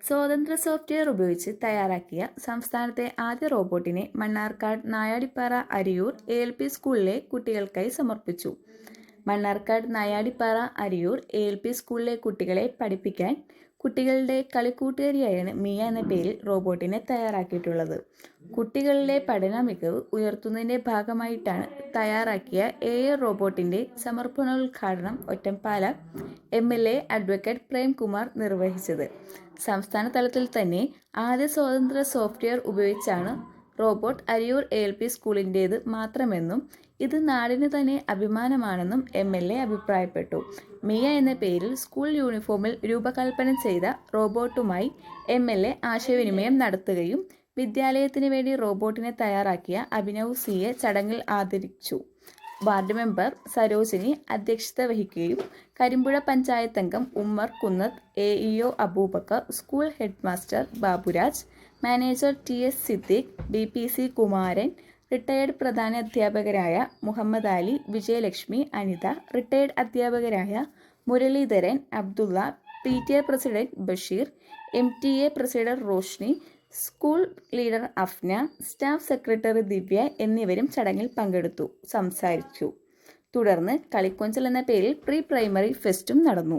സ്വതന്ത്ര സോഫ്റ്റ്വെയർ ഉപയോഗിച്ച് തയ്യാറാക്കിയ സംസ്ഥാനത്തെ ആദ്യ റോബോട്ടിനെ മണ്ണാർക്കാട് നായാടിപ്പാറ അരിയൂർ ALP സ്കൂളിലെ കുട്ടികൾക്കായി സമർപ്പിച്ചു. മണ്ണാർക്കാട് നായാടിപ്പാറ അരിയൂർ ALP സ്കൂളിലെ കുട്ടികളെ പഠിപ്പിക്കാൻ കുട്ടികളുടെ കളിക്കൂട്ടുകാരിയായാണ് മിയ എന്ന പേരിൽ റോബോട്ടിനെ തയ്യാറാക്കിയിട്ടുള്ളത്. കുട്ടികളിലെ പഠന മികവ് ഉയർത്തുന്നതിൻ്റെ ഭാഗമായിട്ടാണ് തയ്യാറാക്കിയ AI റോബോട്ടിൻ്റെ സമർപ്പണോദ്ഘാടനം ഒറ്റപ്പാല MLA അഡ്വക്കേറ്റ് പ്രേംകുമാർ നിർവഹിച്ചത്. സംസ്ഥാന തലത്തിൽ തന്നെ ആദ്യ സ്വതന്ത്ര സോഫ്റ്റ്വെയർ ഉപയോഗിച്ചാണ് റോബോട്ട് അരിയൂർ ALP സ്കൂളിൻ്റേത് മാത്രമെന്നും ഇത് നാടിന് തന്നെ അഭിമാനമാണെന്നും MLA അഭിപ്രായപ്പെട്ടു. മിയ എന്ന പേരിൽ സ്കൂൾ യൂണിഫോമിൽ രൂപകൽപ്പന ചെയ്ത റോബോട്ടുമായി MLA ആശയവിനിമയം നടത്തുകയും വിദ്യാലയത്തിന് വേണ്ടി റോബോട്ടിനെ തയ്യാറാക്കിയ അഭിനവ് സിയെ ചടങ്ങിൽ ആദരിച്ചു. വാർഡ് മെമ്പർ സരോജിനി അധ്യക്ഷത വഹിക്കുകയും കരിമ്പുഴ പഞ്ചായത്ത് അംഗം Ummer Kunnath, AEO Abubakar, school headmaster Baburaj, manager TS Siddique, BPC Kumaran, retired പ്രധാന അധ്യാപകരായ മുഹമ്മദ് അലി, വിജയലക്ഷ്മി, അനിത, റിട്ടയേർഡ് അധ്യാപകരായ Muraleedharan, Abdulla, PTA president Basheer, MTA president Roshni, school leader Afna, staff secretary Divya എന്നിവരും ചടങ്ങിൽ സംസാരിച്ചു. തുടർന്ന് കളിക്കൊഞ്ചൽ എന്ന പേരിൽ പ്രീ പ്രൈമറി ഫെസ്റ്റും നടന്നു.